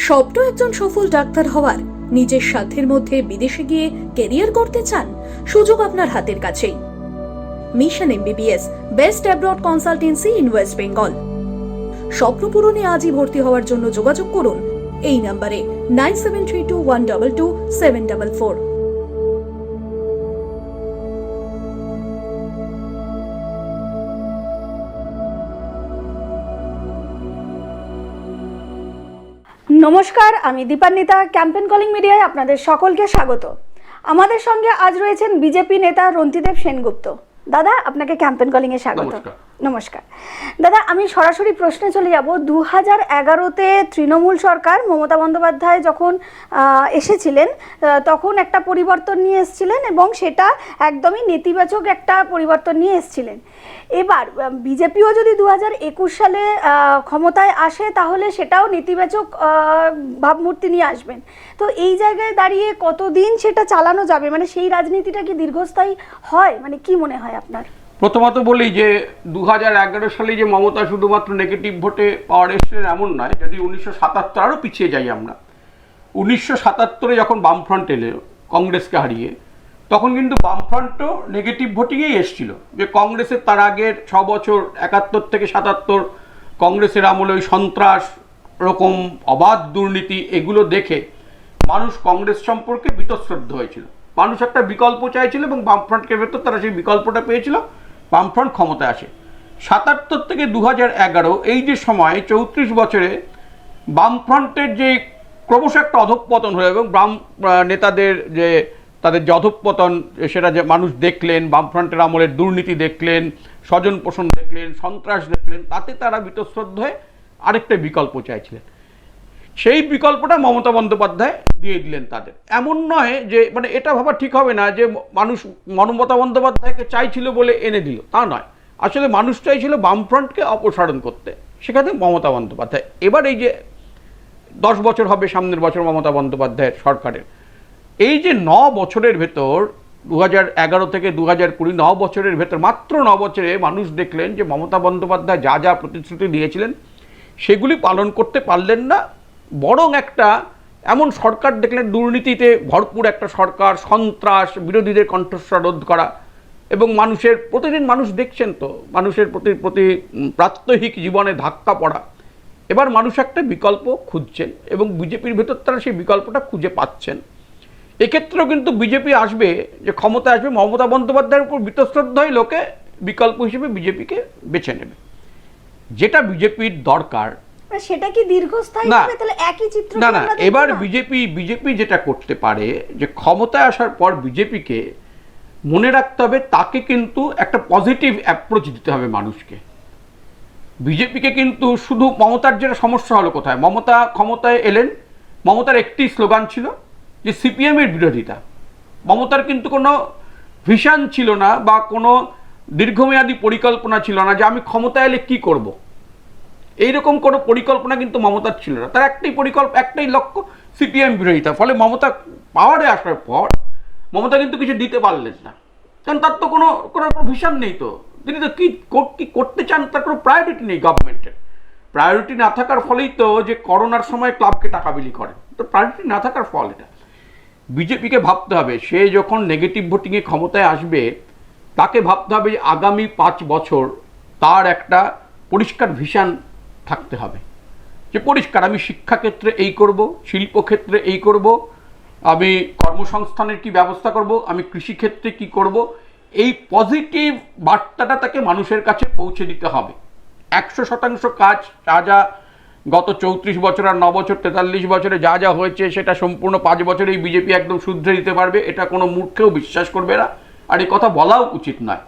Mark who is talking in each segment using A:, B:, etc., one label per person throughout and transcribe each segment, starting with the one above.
A: স্বপ্ন একজন সফল ডাক্তার হওয়ার, নিজের সাধ্যের মধ্যে বিদেশে গিয়ে ক্যারিয়ার করতে চান? সুযোগ আপনার হাতের কাছেই। Mission MBBS, best abroad consultancy in West Bengal. স্বপ্ন পূরণে আজই ভর্তি হওয়ার জন্য যোগাযোগ করুন এই নম্বরে 9732122744।
B: নমস্কার, আমি দীপান্বিতা। ক্যাম্পেন কলিং মিডিয়ায় আপনাদের সকলকে স্বাগত। আমাদের সঙ্গে আজ রয়েছেন বিজেপি নেতা রন্তিদেব সেনগুপ্ত। দাদা, আপনাকে ক্যাম্পেন কলিং এ স্বাগত। নমস্কার দাদা, আমি সরাসরি প্রশ্নে চলে যাব। 2011-তে তৃণমূল সরকার, মমতা বন্দ্যোপাধ্যায় যখন এসেছিলেন তখন একটা পরিবর্তন নিয়ে এসেছিলেন এবং সেটা একদমই নেতিবাচক একটা পরিবর্তন নিয়ে এসেছিলেন। এবার বিজেপিও যদি 2021 সালে ক্ষমতায় আসে তাহলে সেটাও নেতিবাচক ভাবমূর্তি নিয়ে আসবেন। তো এই জায়গায় দাঁড়িয়ে কতদিন সেটা চালানো যাবে? মানে সেই রাজনীতিটা কি দীর্ঘস্থায়ী হয়? মানে কি মনে হয় আপনার?
C: প্রথমত বলি যে 2011 সালে যে মমতা শুধুমাত্র নেগেটিভ ভোটে পাওয়ার এসেছিলেন এমন নয়। যদি 1977 আরও পিছিয়ে যাই আমরা, 1977-এ যখন বামফ্রন্ট এলে কংগ্রেসকে হারিয়ে, তখন কিন্তু বামফ্রন্টও নেগেটিভ ভোটিংয়েই এসেছিল। যে কংগ্রেসের তার আগের 6 বছর 71 থেকে 77 কংগ্রেসের আমলে ওই সন্ত্রাস, এরকম অবাধ দুর্নীতি, এগুলো দেখে মানুষ কংগ্রেস সম্পর্কে বীতশ্রদ্ধ হয়েছিল। মানুষ একটা বিকল্প চাইছিল এবং বামফ্রন্টকে ভেতর তারা সেই বিকল্পটা পেয়েছিল। বামফ্রন্ট ক্ষমতায় আসে 77 থেকে 2011, এই যে সময় 34 বছরে বামফ্রন্টের যে ক্রমশ একটা অধঃপতন হলো এবং বাম নেতাদের যে তাদের যে অধঃপতন সেটা যে মানুষ দেখলেন, বামফ্রন্টের আমলের দুর্নীতি দেখলেন, স্বজন পোষণ দেখলেন, সন্ত্রাস দেখলেন, তাতে তারা বীতশ্রদ্ধ হয়ে আরেকটা বিকল্প চাইছিলেন। সেই বিকল্পটা মমতা বন্দ্যোপাধ্যায় দিয়ে দিলেন তাদের। এমন নয় যে মানে এটা ভাবা ঠিক হবে না যে মানুষ মমতা বন্দ্যোপাধ্যায়কে চাইছিল বলে এনে দিল, তা নয়। আসলে মানুষ চাইছিল বামফ্রন্টকে অপসারণ করতে, সেখানে মমতা বন্দ্যোপাধ্যায়। এবার এই যে 10 বছর হবে সামনের বছর মমতা বন্দ্যোপাধ্যায়ের সরকারের, এই যে 9 বছরের ভেতর 2011 থেকে 2020, 9 বছরের ভেতর, মাত্র 9 বছরে মানুষ দেখলেন যে মমতা বন্দ্যোপাধ্যায় যা যা প্রতিশ্রুতি দিয়েছিলেন সেগুলি পালন করতে পারলেন না। বরং একটা এমন সরকার দেখলেন, দুর্নীতিতে ভরপুর একটা সরকার, সন্ত্রাস, বিরোধীদের কণ্ঠস্বর রোধ করা, এবং মানুষের প্রতিদিন মানুষ দেখছেন তো মানুষের প্রতি প্রাত্যহিক জীবনে ধাক্কা পড়া। এবার মানুষ একটা বিকল্প খুঁজছেন এবং বিজেপির ভেতর তারা সেই বিকল্পটা খুঁজে পাচ্ছেন। এক্ষেত্রেও কিন্তু বিজেপি আসবে, যে ক্ষমতা আসবে, মমতা বন্দ্যোপাধ্যায়ের উপর বীতশ্রদ্ধ হয়ে লোকে বিকল্প হিসেবে বিজেপিকে বেছে নেবে, যেটা বিজেপির দরকার।
B: সেটা কি দীর্ঘস্থায়ী হবে? তাহলে একই চিত্র
C: না না, এবার বিজেপি যেটা করতে পারে যে ক্ষমতায় আসার পর বিজেপিকে মনে রাখতে হবে তাকে কিন্তু একটা পজিটিভ অ্যাপ্রোচ দিতে হবে মানুষকে। বিজেপিকে কিন্তু শুধু মমতার যেটা সমস্যা হলো কোথায়, মমতা ক্ষমতায় এলেন, মমতার একটি স্লোগান ছিল যে সিপিএমের বিরোধিতা। মমতার কিন্তু কোনো ভিশন ছিল না বা কোনো দীর্ঘমেয়াদী পরিকল্পনা ছিল না যে আমি ক্ষমতায় এলে কি করব। এইরকম কোনো পরিকল্পনা কিন্তু মমতার ছিল না। তার একটাই লক্ষ্য, সিপিএম বিরোধিতা। ফলে মমতা পাওয়ারে আসার পর মমতা কিন্তু কিছু দিতে পারলেন না, কারণ তার তো কোনো ভিশন নেই। তো তিনি তো কি করতে চান তার কোনো প্রায়োরিটি নেই। গভর্নমেন্টের প্রায়োরিটি না থাকার ফলেই তো যে করোনার সময় ক্লাবকে টাকা বিলি করেন, তো প্রায়োরিটি না থাকার ফল। এটা বিজেপিকে ভাবতে হবে, সে যখন নেগেটিভ ভোটিংয়ে ক্ষমতায় আসবে তাকে ভাবতে হবে যে আগামী 5 বছর তার একটা পরিষ্কার ভিশন থাকতে হবে, যে পরিষ্কার আমি শিক্ষাক্ষেত্রে এই করব, শিল্পক্ষেত্রে এই করব, আমি কর্মসংস্থানের কি ব্যবস্থা করব, আমি কৃষিক্ষেত্রে কি করব। এই পজিটিভ বার্তাটা তাকে মানুষের কাছে পৌঁছে দিতে হবে। 100% কাজ যা গত 34 বছর আর 9 বছর 43 বছরে যা যা হয়েছে সেটা সম্পূর্ণ 5 বছরেই বিজেপি একদম শুধরে দিতে পারবে, এটা কোনো মূর্খেও বিশ্বাস করবে না, আর এই কথা বলাও উচিত নয়।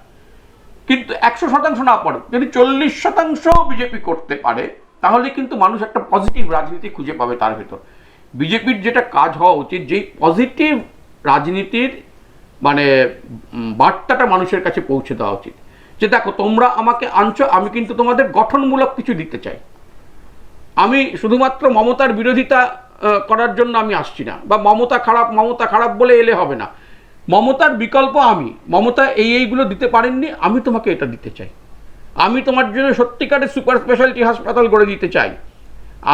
C: কিন্তু 100% না পারে, যদি 40% বিজেপি করতে পারে তাহলে কিন্তু মানুষ একটা পজিটিভ রাজনীতি খুঁজে পাবে তার ভেতর। বিজেপির যেটা কাজ হওয়া উচিত, যেই পজিটিভ রাজনীতির মানে বার্তাটা মানুষের কাছে পৌঁছে দেওয়া উচিত, যে দেখো তোমরা আমাকে আনছো, আমি কিন্তু তোমাদের গঠনমূলক কিছু দিতে চাই। আমি শুধুমাত্র মমতার বিরোধিতা করার জন্য আমি আসছি না, বা মমতা খারাপ বলে এলে হবে না। মমতার বিকল্প আমি, মমতা এইগুলো দিতে পারেননি, আমি তোমাকে এটা দিতে চাই। আমি তোমার জন্য সত্যিকারের সুপার স্পেশালিটি হাসপাতাল গড়ে দিতে চাই।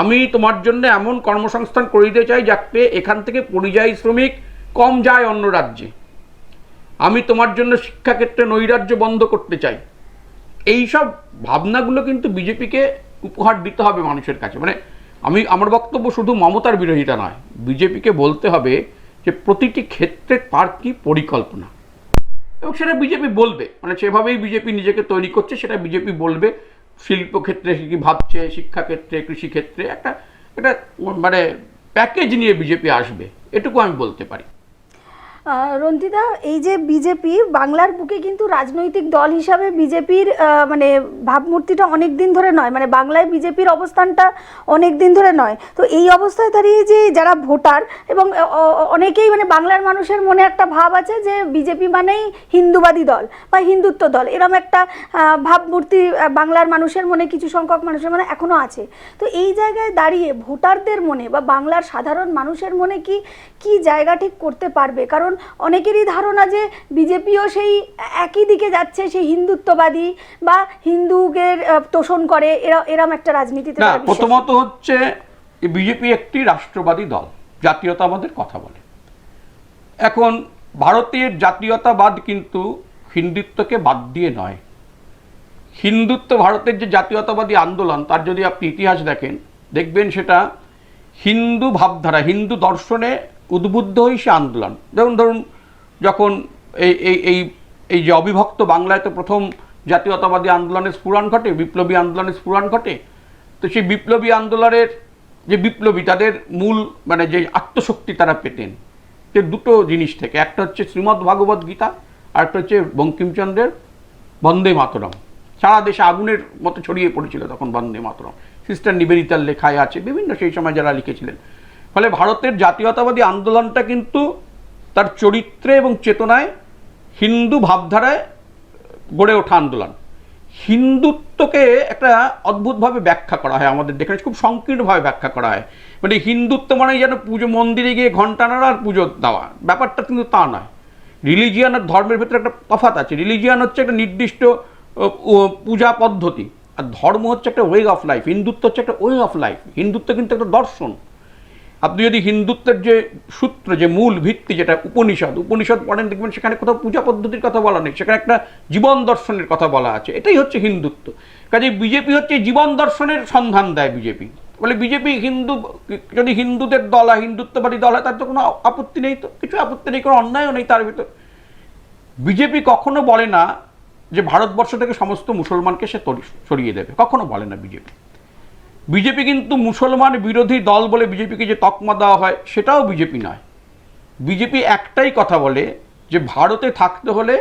C: আমি তোমার জন্য এমন কর্মসংস্থান করে দিতে চাই যাতে এখান থেকে পরিযায়ী শ্রমিক কম যায় অন্য রাজ্যে। আমি তোমার জন্য শিক্ষাক্ষেত্রে নৈরাজ্য বন্ধ করতে চাই। এই সব ভাবনাগুলো কিন্তু বিজেপিকে উপহার দিতে হবে মানুষের কাছে। মানে আমার বক্তব্য শুধু মমতার বিরোধিতা নয়, বিজেপিকে বলতে হবে যে প্রতিটি ক্ষেত্রে তার কি পরিকল্পনা, এবং সেটা বিজেপি বলবে। মানে সেভাবেই বিজেপি নিজেকে তৈরি করছে, সেটা বিজেপি বলবে। শিল্পক্ষেত্রে কি ভাবছে, শিক্ষাক্ষেত্রে, কৃষিক্ষেত্রে একটা মানে প্যাকেজ নিয়ে বিজেপি আসবে, এটুকু আমি বলতে পারি।
B: রন্তিদা, এই যে বিজেপি বাংলার বুকে কিন্তু রাজনৈতিক দল হিসাবে বিজেপির মানে ভাবমূর্তিটা অনেক দিন ধরে নয়, মানে বাংলায় বিজেপির অবস্থানটা অনেক দিন ধরে নয়। তো এই অবস্থায় দাঁড়িয়ে যে যারা ভোটার এবং অনেকেই মানে বাংলার মানুষের মনে একটা ভাব আছে যে বিজেপি মানেই হিন্দুবাদী দল বা হিন্দুত্ব দল, এরকম একটা ভাবমূর্তি বাংলার মানুষের মনে, কিছু সংখ্যক মানুষের মনে এখনও আছে। তো এই জায়গায় দাঁড়িয়ে ভোটারদের মনে বা বাংলার সাধারণ মানুষের মনে কি জায়গা ঠিক করতে পারবে? কারণ অনেকেরই ধারণা যে বিজেপিও সেই একই দিকে যাচ্ছে, সেই হিন্দুত্ববাদী বা হিন্দুদের তোষণ করে, এরম একটা রাজনীতিতে।
C: না, প্রথমত হচ্ছে বিজেপি একটি রাষ্ট্রবাদী দল, জাতীয়তাবাদের কথা বলে। এখন ভারতের জাতীয়তাবাদ কিন্তু হিন্দুত্বকে বাদ দিয়ে নয়। হিন্দুত্ব, ভারতের যে জাতীয়তাবাদী আন্দোলন, তার যদি আপনি ইতিহাস দেখেন, দেখবেন সেটা হিন্দু ভাবধারা, হিন্দু দর্শনে উদ্বুদ্ধ হয়ে সে আন্দোলন। ধরুন যখন এই যে অবিভক্ত বাংলায় তো প্রথম জাতীয়তাবাদী আন্দোলনের স্ফুরণ ঘটে, বিপ্লবী আন্দোলনের স্ফুরণ ঘটে। তো সেই বিপ্লবী আন্দোলনের যে বিপ্লবী, তাদের মূল মানে যে আত্মশক্তি তারা পেতেন যে দুটো জিনিস থেকে, একটা হচ্ছে শ্রীমদ্ ভাগবত গীতা, আর একটা হচ্ছে বঙ্কিমচন্দ্রের বন্দে মাতরম। সারা দেশে আগুনের মতো ছড়িয়ে পড়েছিল তখন বন্দে মাতরম, সিস্টার নিবেদিতার লেখায় আছে, বিভিন্ন সেই সময় যারা লিখেছিলেন। ফলে ভারতের জাতীয়তাবাদী আন্দোলনটা কিন্তু তার চরিত্রে এবং চেতনায় হিন্দু ভাবধারায় গড়ে ওঠা আন্দোলন। হিন্দুত্বকে একটা অদ্ভুতভাবে ব্যাখ্যা করা হয় আমাদের দেখানে, খুব সংকীর্ণভাবে ব্যাখ্যা করা হয়। মানে হিন্দুত্ব মানে যেন পুজো, মন্দিরে গিয়ে ঘণ্টা নাড়া আর পুজো দেওয়া, ব্যাপারটা কিন্তু তা নয়। রিলিজিয়ান আর ধর্মের ভেতরে একটা তফাৎ আছে। রিলিজিয়ান হচ্ছে একটা নির্দিষ্ট পূজা পদ্ধতি, আর ধর্ম হচ্ছে একটা ওয়ে অফ লাইফ। হিন্দুত্ব হচ্ছে একটা ওয়ে অফ লাইফ। হিন্দুত্ব কিন্তু একটা দর্শন। আপনি যদি হিন্দুত্বের যে সূত্র, যে মূল ভিত্তি, যেটা উপনিষদ পড়েন, দেখবেন সেখানে কোথাও পূজা পদ্ধতির কথা বলা নেই, সেখানে একটা জীবন দর্শনের কথা বলা আছে। এটাই হচ্ছে হিন্দুত্ব। কাজে বিজেপি হচ্ছে জীবন দর্শনের সন্ধান দেয় বিজেপি। বলে বিজেপি হিন্দু, যদি হিন্দুদের দল হয়, হিন্দুত্ববাদী দল হয়, তার তো কোনো আপত্তি নেই, তো কিছু আপত্তি নেই, কোনো অন্যায়ও নেই তার ভিতর। বিজেপি কখনো বলে না যে ভারতবর্ষ থেকে সমস্ত মুসলমানকে সে সরিয়ে দেবে, কখনো বলে না বিজেপি। বিজেপি কিন্তু মুসলমান বিরোধী দল বলে বিজেপিকে যে তকমা দেওয়া হয়, সেটাও বিজেপি নয়। বিজেপি একটাই কথা বলে যে ভারতে থাকতে হলে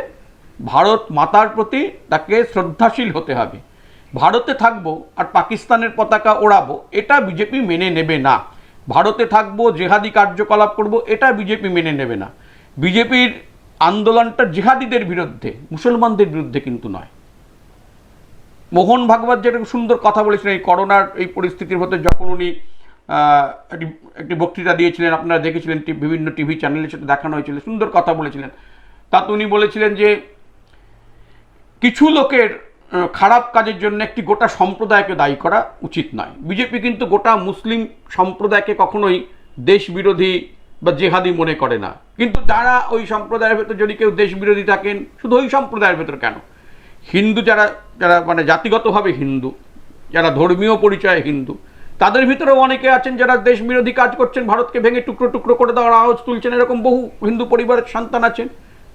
C: ভারত মাতার প্রতি তাকে শ্রদ্ধাশীল হতে হবে। ভারতে থাকবো আর পাকিস্তানের পতাকা ওড়াবো, এটা বিজেপি মেনে নেবে না। ভারতে থাকবো, জেহাদি কার্যকলাপ করব, এটা বিজেপি মেনে নেবে না। বিজেপির আন্দোলনটা জেহাদিদের বিরুদ্ধে, মুসলমানদের বিরুদ্ধে কিন্তু নয়। মোহন ভাগবত যেটা সুন্দর কথা বলেছিলেন এই করোনার এই পরিস্থিতির মধ্যে, যখন উনি একটি বক্তৃতা দিয়েছিলেন, আপনারা দেখেছিলেন, বিভিন্ন টিভি চ্যানেলে সেটা দেখানো হয়েছিল, সুন্দর কথা বলেছিলেন। তাতে উনি বলেছিলেন যে কিছু লোকের খারাপ কাজের জন্য একটি গোটা সম্প্রদায়কে দায়ী করা উচিত নয়। বিজেপি কিন্তু গোটা মুসলিম সম্প্রদায়কে কখনোই দেশ বিরোধী বা জেহাদি মনে করে না। কিন্তু যারা ওই সম্প্রদায়ের ভেতর যদি কেউ দেশ বিরোধী থাকেন, শুধু ওই সম্প্রদায়ের ভেতর কেন, হিন্দু যারা মানে জাতিগতভাবে হিন্দু, যারা ধর্মীয় পরিচয়ে হিন্দু, তাদের ভিতরেও অনেকে আছেন যারা দেশ বিরোধী কাজ করছেন, ভারতকে ভেঙে টুকরো টুকরো করে দেওয়ার আওয়াজ তুলছেন। এরকম বহু হিন্দু পরিবারের সন্তান আছেন।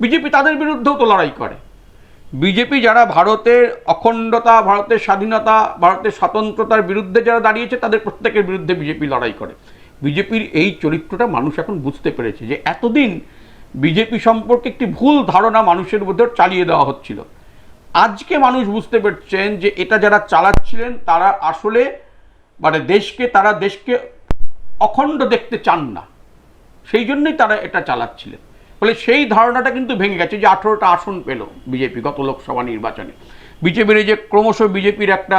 C: বিজেপি তাদের বিরুদ্ধেও তো লড়াই করে। বিজেপি যারা ভারতের অখণ্ডতা, ভারতের স্বাধীনতা, ভারতের স্বতন্ত্রতার বিরুদ্ধে যারা দাঁড়িয়েছে, তাদের প্রত্যেকের বিরুদ্ধে বিজেপি লড়াই করে। বিজেপির এই চরিত্রটা মানুষ এখন বুঝতে পেরেছে যে এতদিন বিজেপি সম্পর্কে একটি ভুল ধারণা মানুষের মধ্যে চালিয়ে দেওয়া হচ্ছিল। আজকে মানুষ বুঝতে পারছেন যে এটা যারা চালাচ্ছিলেন তারা আসলে মানে তারা দেশকে অখণ্ড দেখতে চান না, সেই জন্যই তারা এটা চালাচ্ছিলেন। ফলে সেই ধারণাটা কিন্তু ভেঙে গেছে। যে 18টা আসন পেল বিজেপি গত লোকসভা নির্বাচনে, বিজেপির এই যে ক্রমশ বিজেপির একটা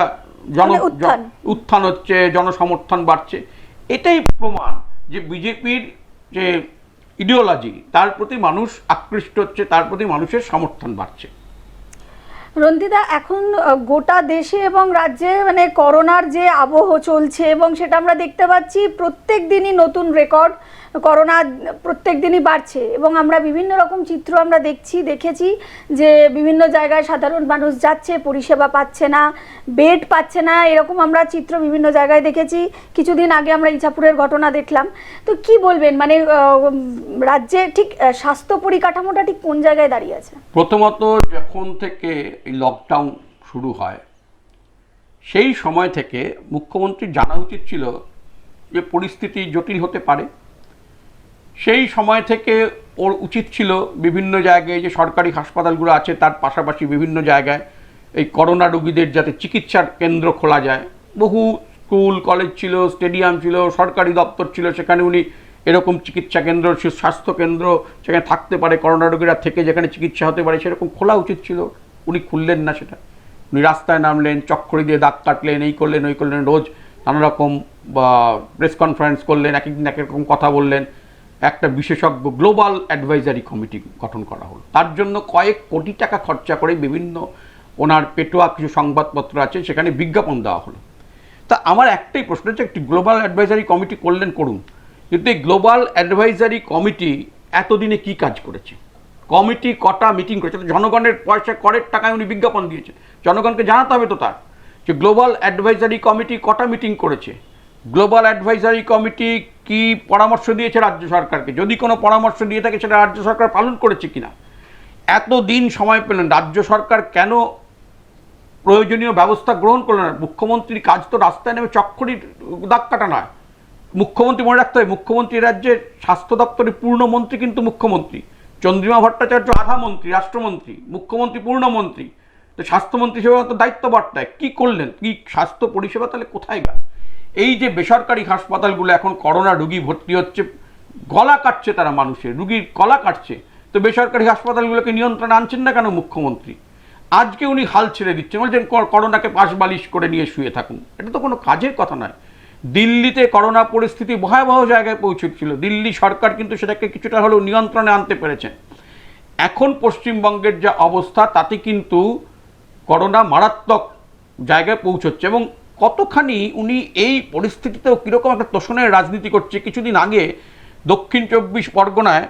C: উত্থান হচ্ছে, জনসমর্থন বাড়ছে, এটাই প্রমাণ যে বিজেপির যে ইডিওলজি, তার প্রতি মানুষ আকৃষ্ট হচ্ছে, তার প্রতি মানুষের সমর্থন বাড়ছে।
B: রন্তিদা, এখন গোটা দেশে এবং রাজ্যে মানে করোনার যে আবহ চলছে এবং সেটা আমরা দেখতে পাচ্ছি প্রত্যেক দিনই নতুন রেকর্ড, করোনা প্রত্যেক দিনই বাড়ছে এবং আমরা বিভিন্ন রকম চিত্র আমরা দেখেছি যে বিভিন্ন জায়গায় সাধারণ মানুষ যাচ্ছে, পরিষেবা পাচ্ছে না, বেড পাচ্ছে না, এরকম আমরা চিত্র বিভিন্ন জায়গায় দেখেছি। কিছুদিন আগে আমরা ইছাপুরের ঘটনা দেখলাম। তো কি বলবেন, মানে রাজ্যে ঠিক স্বাস্থ্য পরিকাঠামোটা ঠিক কোন জায়গায় দাঁড়িয়ে আছে?
C: প্রথমত যখন থেকে এই লকডাউন শুরু হয় সেই সময় থেকে মুখ্যমন্ত্রীর জানা উচিত ছিল যে পরিস্থিতি জটিল হতে পারে। সেই সময় থেকে ওর উচিত ছিল বিভিন্ন জায়গায় যে সরকারি হাসপাতালগুলো আছে তার পাশাপাশি বিভিন্ন জায়গায় এই করোনা রোগীদের যাতে চিকিৎসার কেন্দ্র খোলা যায়। বহু স্কুল কলেজ ছিল, স্টেডিয়াম ছিল, সরকারি দপ্তর ছিল, সেখানে উনি এরকম চিকিৎসা কেন্দ্র, স্বাস্থ্য কেন্দ্র সেখানে থাকতে পারে, করোনা রোগীরা থেকে যেখানে চিকিৎসা হতে পারে সেরকম খোলা উচিত ছিল। উনি খুললেন না সেটা। উনি রাস্তায় নামলেন, চক্করি দিয়ে দাগ কাটলেন, এই করলেন ওই করলেন, রোজ নানা রকম প্রেস কনফারেন্স করলেন, এক একদিন এক রকম কথা বললেন। একটা বিশেষজ্ঞ গ্লোবাল অ্যাডভাইজারি কমিটি গঠন করা হলো, তার জন্য কয়েক কোটি টাকা খরচা করে বিভিন্ন ওনার পেটোয়া কিছু সংবাদপত্র আছে সেখানে বিজ্ঞাপন দেওয়া হলো। তা আমার একটাই প্রশ্ন হচ্ছে, একটি গ্লোবাল অ্যাডভাইজারি কমিটি করলেন করুন, কিন্তু এই গ্লোবাল অ্যাডভাইজারি কমিটি এতদিনে কি কাজ করেছে? কমিটি কটা মিটিং করেছে? জনগণের পয়সা, করের টাকায় উনি বিজ্ঞাপন দিয়েছেন, জনগণকে জানাতে হবে তো তার যে গ্লোবাল অ্যাডভাইজারি কমিটি কটা মিটিং করেছে, গ্লোবাল অ্যাডভাইজারি কমিটি কি পরামর্শ দিয়েছে রাজ্য সরকারকে, যদি কোনো পরামর্শ দিয়ে থাকে সেটা রাজ্য সরকার পালন করেছে কিনা। এতদিন সময় পেলেন, রাজ্য সরকার কেন প্রয়োজনীয় ব্যবস্থা গ্রহণ করলেন না? মুখ্যমন্ত্রীর কাজ তো রাস্তায় নেমে চক্করি দাগ কাটা নয়। মুখ্যমন্ত্রী মনে রাখতে হবে, মুখ্যমন্ত্রী রাজ্যের স্বাস্থ্য দপ্তরের পূর্ণমন্ত্রী কিন্তু মুখ্যমন্ত্রী। চন্দ্রিমা ভট্টাচার্য আধা মন্ত্রী, রাষ্ট্রমন্ত্রী, মুখ্যমন্ত্রী পূর্ণমন্ত্রী। তো স্বাস্থ্যমন্ত্রী হিসেবে তো দায়িত্ব বর্তায়। কী করলেন? কি স্বাস্থ্য পরিষেবা তাহলে কোথায় গেল? এই যে বেসরকারি হাসপাতালগুলো এখন করোনা রুগী ভর্তি হচ্ছে, গলা কাটছে তারা, মানুষের রুগীর গলা কাটছে, তো বেসরকারি হাসপাতালগুলোকে নিয়ন্ত্রণে আনছেন না কেন মুখ্যমন্ত্রী? আজকে উনি হাল ছেড়ে দিচ্ছেন, বলছেন করোনাকে পাশ বালিশ করে নিয়ে শুয়ে থাকুন। এটা তো কোনো কাজের কথা নয়। দিল্লিতে করোনা পরিস্থিতি ভয়াবহ জায়গায় পৌঁছেছিল, দিল্লি সরকার কিন্তু সেটাকে কিছুটা হলেও নিয়ন্ত্রণে আনতে পেরেছেন। এখন পশ্চিমবঙ্গের যা অবস্থা তাতে কিন্তু করোনা মারাত্মক জায়গায় পৌঁছচ্ছে, এবং কতখানি উনি এই পরিস্থিতিতেও কীরকম একটা তোষণের রাজনীতি করছে। কিছুদিন আগে দক্ষিণ 24 পরগনায়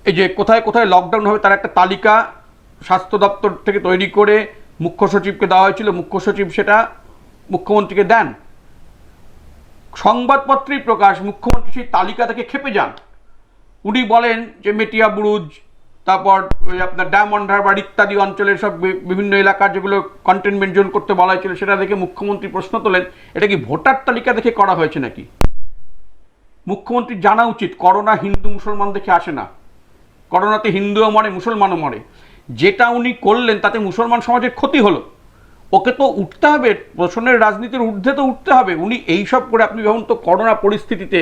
C: এই যে কোথায় কোথায় লকডাউন হবে তার একটা তালিকা স্বাস্থ্য দপ্তর থেকে তৈরি করে মুখ্য সচিবকে দেওয়া হয়েছিল, মুখ্য সচিব সেটা মুখ্যমন্ত্রীকে দেন। সংবাদপত্রেই প্রকাশ, মুখ্যমন্ত্রী সেই তালিকা থেকে খেপে যান। উনি বলেন যে মেটিয়া বুরুজ, তারপর ওই আপনার ডায়মন্ড হারবার ইত্যাদি অঞ্চলের সব বিভিন্ন এলাকার যেগুলো কন্টেনমেন্ট জোন করতে বলা হয়েছিল সেটা দেখে মুখ্যমন্ত্রী প্রশ্ন তোলেন, এটা কি ভোটার তালিকা দেখে করা হয়েছে নাকি? মুখ্যমন্ত্রীর জানা উচিত করোনা হিন্দু মুসলমান দেখে আসে না, করোনাতে হিন্দুও মরে, মুসলমানও মরে। যেটা উনি করলেন তাতে মুসলমান সমাজের ক্ষতি হলো। ওকে তো উঠতে হবে, প্রশ্নের রাজনীতির ঊর্ধ্বে তো উঠতে হবে। উনি এইসব করে, আপনি ভাবুন তো, করোনা পরিস্থিতিতে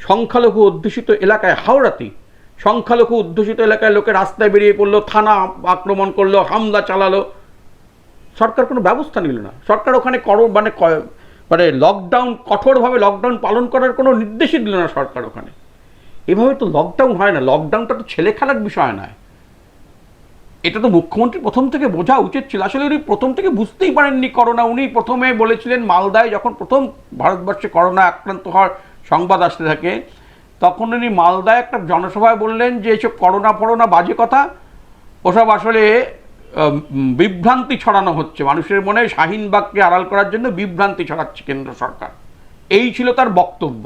C: সংখ্যালঘু অধ্যুষিত এলাকায়, হাওড়াতেই সংখ্যালঘু অধ্যুষিত এলাকায় লোকে রাস্তায় বেরিয়ে পড়লো, থানা আক্রমণ করলো, হামলা চালালো, সরকার কোনো ব্যবস্থা নিল না। সরকার ওখানে মানে লকডাউন, কঠোরভাবে লকডাউন পালন করার কোনো নির্দেশই দিল না সরকার ওখানে। এভাবে তো লকডাউন হয় না, লকডাউনটা তো ছেলে খেলার বিষয় নয়। এটা তো মুখ্যমন্ত্রী প্রথম থেকে বোঝা উচিত ছিল। আসলে উনি প্রথম থেকে বুঝতেই পারেননি করোনা। উনি প্রথমে বলেছিলেন মালদায়, যখন প্রথম ভারতবর্ষে করোনা আক্রান্ত হওয়ার সংবাদ আসতে থাকে, তখন উনি মালদায় একটা জনসভায় বললেন যে এইসব করোনা বাজে কথা, ওসব আসলে বিভ্রান্তি ছড়ানো হচ্ছে মানুষের মনে, শাহিনবাগকে আড়াল করার জন্য বিভ্রান্তি ছড়াচ্ছে কেন্দ্র সরকার। এই ছিল তার বক্তব্য,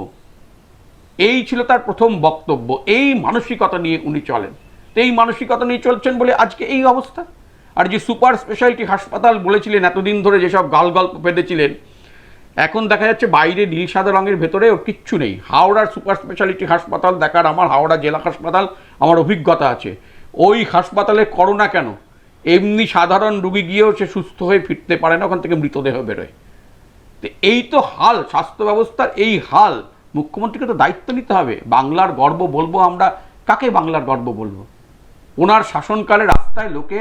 C: এই ছিল তার প্রথম বক্তব্য। এই মানসিকতা নিয়ে উনি চলেন, এই মানসিকতা নিয়ে চলছেন বলে আজকে এই অবস্থা। আর যে সুপার স্পেশালিটি হাসপাতাল বলেছিলেন এতদিন ধরে, যেসব গল্প পেতেছিলেন, এখন দেখা যাচ্ছে বাইরে নীল সাদা রঙের ভেতরে ওর কিচ্ছু নেই। হাওড়ার সুপার স্পেশালিটি হাসপাতাল দেখার, আমার হাওড়া জেলা হাসপাতাল, আমার অভিজ্ঞতা আছে। ওই হাসপাতালে করোনা কেন, এমনি সাধারণ রুগী গিয়েও সে সুস্থ হয়ে ফিরতে পারে না, ওখান থেকে মৃতদেহ বেরোয়। তো এই তো হাল স্বাস্থ্য ব্যবস্থার, এই হাল। মুখ্যমন্ত্রীকে তো দায়িত্ব নিতে হবে। বাংলার গর্ব বলবো আমরা, কাকে বাংলার গর্ব বলবো? ওনার শাসনকালে রাস্তায় লোকে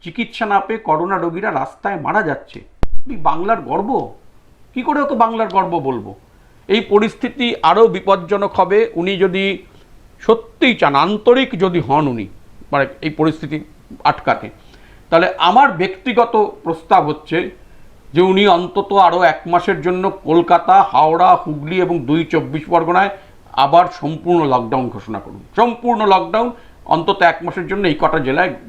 C: চিকিৎসা না পেয়ে করোনা রোগীরা রাস্তায় মারা যাচ্ছে, বাংলার গর্ব? কি করে ওকে বাংলার গর্ব বলবো? এই পরিস্থিতি আরও বিপজ্জনক হবে উনি যদি সত্যিই চান, আন্তরিক যদি হন উনি, মানে এই পরিস্থিতি আটকাতে, তাহলে আমার ব্যক্তিগত প্রস্তাব হচ্ছে যে উনি অন্তত আরও 1 মাসের জন্য কলকাতা, হাওড়া, হুগলি এবং 2 চব্বিশ পরগনায় আবার সম্পূর্ণ লকডাউন ঘোষণা করুন। সম্পূর্ণ লকডাউন অন্তত 1 মাসের জন্য এই কটা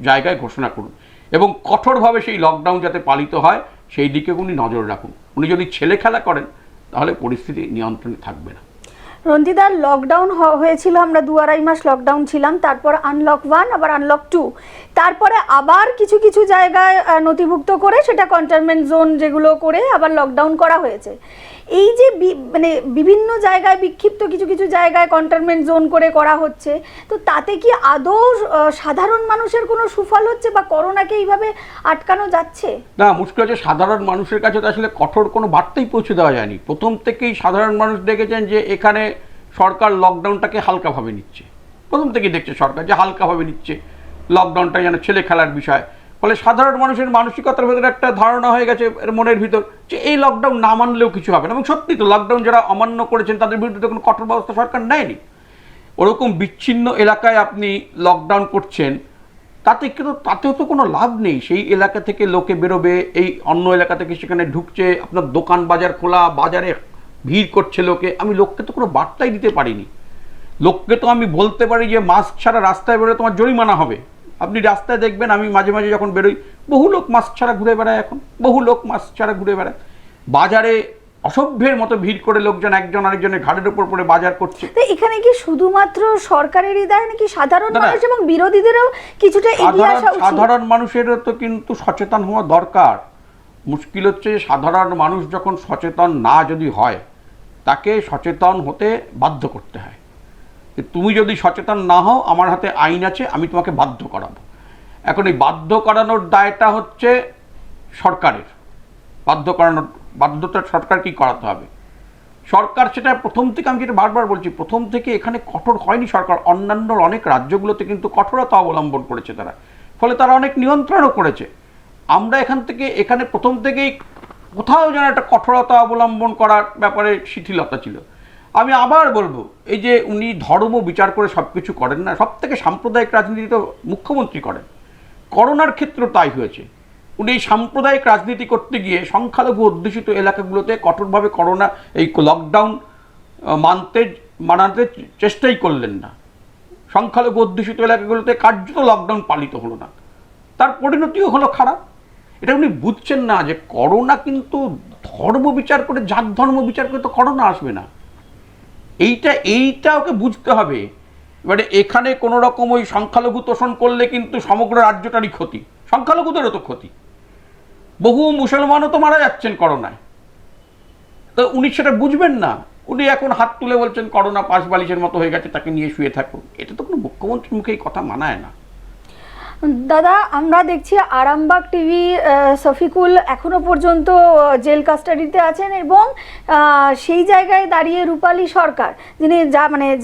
C: জায়গায় ঘোষণা করুন, এবং কঠোরভাবে সেই লকডাউন যাতে পালিত হয় সেই দিকে উনি নজর রাখুন। উনি যদি ছেলে খেলা করেন তাহলে পরিস্থিতি নিয়ন্ত্রণে থাকবে না।
B: রন্তিদার লকডাউন হয়েছিল, আমরা 2-2.5 মাস লকডাউন ছিলাম, তারপর আনলক 1 আবার আনলক 2, তারপরে আবার কিছু কিছু জায়গায় নথিভুক্ত করে সেটা কন্টেনমেন্ট জোন যেগুলো করে আবার লকডাউন করা হয়েছে। এই যে মানে বিভিন্ন জায়গায় বিক্ষিপ্ত কিছু কিছু জায়গায় কন্টেনমেন্ট জোন করে করা হচ্ছে, তো তাতে কি আদৌ সাধারণ মানুষের কোনো সুফল হচ্ছে বা করোনাকে এইভাবে আটকানো যাচ্ছে?
C: না, মুশকিল হচ্ছে সাধারণ মানুষের কাছে তো আসলে কঠোর কোনো বার্তাই পৌঁছে দেওয়া যায়নি। প্রথম থেকেই সাধারণ মানুষ দেখেছেন যে এখানে সরকার লকডাউনটাকে হালকাভাবে নিচ্ছে। প্রথম থেকেই দেখছে সরকার যে হালকাভাবে নিচ্ছে, লকডাউনটা যেন ছেলে খেলার বিষয়। ফলে সাধারণ মানুষের মানসিকতার ভেতরে একটা ধারণা হয়ে গেছে এর মনের ভিতর যে এই লকডাউন না মানলেও কিছু হবে না। এবং সত্যি তো লকডাউন যারা অমান্য করেছেন তাদের বিরুদ্ধে কোনো কঠোর ব্যবস্থা সরকার নেয়নি। ওরকম বিচ্ছিন্ন এলাকায় আপনি লকডাউন করছেন, তাতেও তো কোনো লাভ নেই। সেই এলাকা থেকে লোকে বেরোবে, এই অন্য এলাকা থেকে সেখানে ঢুকছে, আপনার দোকান বাজার খোলা, বাজারে ভিড় করছে লোকে। আমি লোককে তো কোনো বার্তাই দিতে পারিনি। লোককে তো আমি বলতে পারি যে মাস্ক ছাড়া রাস্তায় বেরোলে তোমার জরিমানা হবে। আপনি রাস্তায় দেখবেন, আমি মাঝে মাঝে যখন বেরোই, বহু লোক মাস্ক ছাড়া ঘুরে বেড়ায়। এখন বহু লোক মাস্ক ছাড়া ঘুরে বেড়ায়। বাজারে অসভ্যের মতো ভিড় করে লোকজন একজন আরেকজনের ঘাড়ের উপর পড়ে বাজার করছে।
B: তো এখানে কি শুধুমাত্র সরকারেরই দায় নাকি সাধারণ মানুষ এবং বিরোধীদেরও কিছুটা এগিয়ে আসা উচিত?
C: সাধারণ মানুষেরও তো কিন্তু সচেতন হওয়া দরকার। মুশকিল হচ্ছে সাধারণ মানুষ যখন সচেতন না যদি হয়, তাকে সচেতন হতে বাধ্য করতে হয়। তুমি যদি সচেতন না হও, আমার হাতে আইন আছে, আমি তোমাকে বাধ্য করাবো। এখন এই বাধ্য করানোর দায়টা হচ্ছে সরকারের। বাধ্যতা সরকার কি করাতে হবে? সরকার সেটা প্রথম থেকে, আমি যেটা বারবার বলছি, প্রথম থেকে এখানে কঠোর হয়নি সরকার। অন্যান্য অনেক রাজ্যগুলোতে কিন্তু কঠোরতা অবলম্বন করেছে তারা, ফলে তারা অনেক নিয়ন্ত্রণও করেছে। আমরা এখানে প্রথম থেকেই কোথাও যেন একটা কঠোরতা অবলম্বন করার ব্যাপারে শিথিলতা ছিল। আমি আবার বলবো, এই যে উনি ধর্ম বিচার করে সব কিছু করেন না, সব থেকে সাম্প্রদায়িক রাজনীতি তো মুখ্যমন্ত্রী করেন। করোনার ক্ষেত্রে তাই হয়েছে। উনি এই সাম্প্রদায়িক রাজনীতি করতে গিয়ে সংখ্যালঘু অধ্যুষিত এলাকাগুলোতে কঠোরভাবে করোনা এই লকডাউন মানাতে চেষ্টাই করলেন না। সংখ্যালঘু অধ্যুষিত এলাকাগুলোতে কার্যত লকডাউন পালিত হলো না, তার পরিণতিও হলো খারাপ। এটা উনি বুঝছেন না যে করোনা কিন্তু ধর্ম বিচার করে, জাত ধর্ম বিচার করে তো করোনা আসবে না। এইটা ওকে বুঝতে হবে। এবারে এখানে কোনো রকম ওই সংখ্যালঘু তোষণ করলে কিন্তু সমগ্র রাজ্যটারই ক্ষতি, সংখ্যালঘুদেরও তো ক্ষতি। বহু মুসলমানও তো মারা যাচ্ছেন করোনায়। তো উনি সেটা বুঝবেন না। উনি এখন হাত তুলে বলছেন করোনা পাশ বালিশের মতো হয়ে গেছে, তাকে নিয়ে শুয়ে থাকুন। এটা তো কোনো মুখ্যমন্ত্রীর মুখে এই কথা মানায় না।
B: দাদা, আমরা দেখছি আরামবাগ টিভি শফিকুল এখনো পর্যন্ত জেল কাস্টাডিতে আছেন, এবং সেই জায়গায় দাঁড়িয়ে রূপালী সরকার, যিনি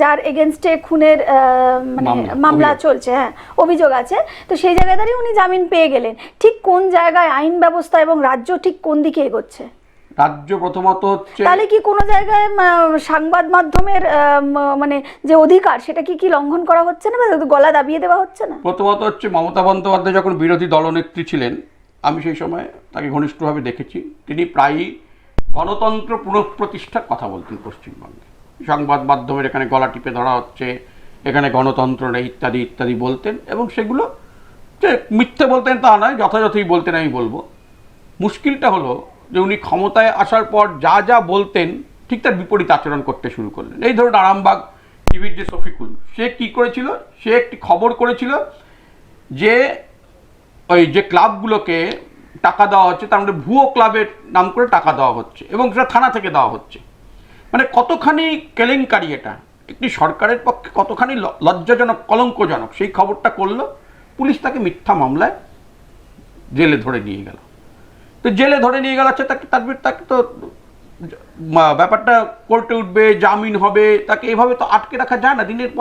B: যার এগেনস্টে খুনের মামলা চলছে, হ্যাঁ, অভিযোগ আছে, তো সেই জায়গায় দাঁড়িয়ে উনি জামিন পেয়ে গেলেন। ঠিক কোন জায়গায় আইন ব্যবস্থা এবং রাজ্য ঠিক কোন দিকে এগোচ্ছে?
C: রাজ্য প্রথমত হচ্ছে,
B: তাহলে কি কোনো জায়গায় সংবাদ মাধ্যমের মানে যে অধিকার, সেটা কি লঙ্ঘন করা হচ্ছে না, বা গলা দাবিয়ে দেওয়া হচ্ছে না?
C: প্রথমত হচ্ছে মমতা বন্দ্যোপাধ্যায় যখন বিরোধী দলনেত্রী ছিলেন, আমি সেই সময় তাকে ঘনিষ্ঠভাবে দেখেছি। তিনি প্রায়ই গণতন্ত্র পুনঃপ্রতিষ্ঠার কথা বলতেন পশ্চিমবঙ্গে। সংবাদ মাধ্যমের এখানে গলা টিপে ধরা হচ্ছে, এখানে গণতন্ত্র নেই, ইত্যাদি ইত্যাদি বলতেন। এবং সেগুলো যে মিথ্যে বলতেন তা নয়, যথাযথই বলতেন আমি বলবো। মুশকিলটা হলো যে উনি ক্ষমতায় আসার পর যা যা বলতেন ঠিক তার বিপরীত আচরণ করতে শুরু করলেন। এই ধরুন আরামবাগ টিভির যে শফিকুল, সে কি করেছিল, সে একটি খবর করেছিল যে ওই যে ক্লাবগুলোকে টাকা দেওয়া হচ্ছে, তার মধ্যে ভুয়ো ক্লাবের নাম করে টাকা দেওয়া হচ্ছে, এবং সেটা থানা থেকে দেওয়া হচ্ছে। মানে কতখানি কেলেঙ্কারি এটা, একটি সরকারের পক্ষে কতখানি লজ্জাজনক, কলঙ্কজনক। সেই খবরটা করলো, পুলিশ তাকে মিথ্যা মামলায় জেলে ধরে নিয়ে গেল। তো জেলে ধরে নিয়ে গেল, তাকে তো ব্যাপারটা কোর্টে উঠবে, জামিন হবে, তাকে এভাবে তো আটকে রাখা যায় না। দিনের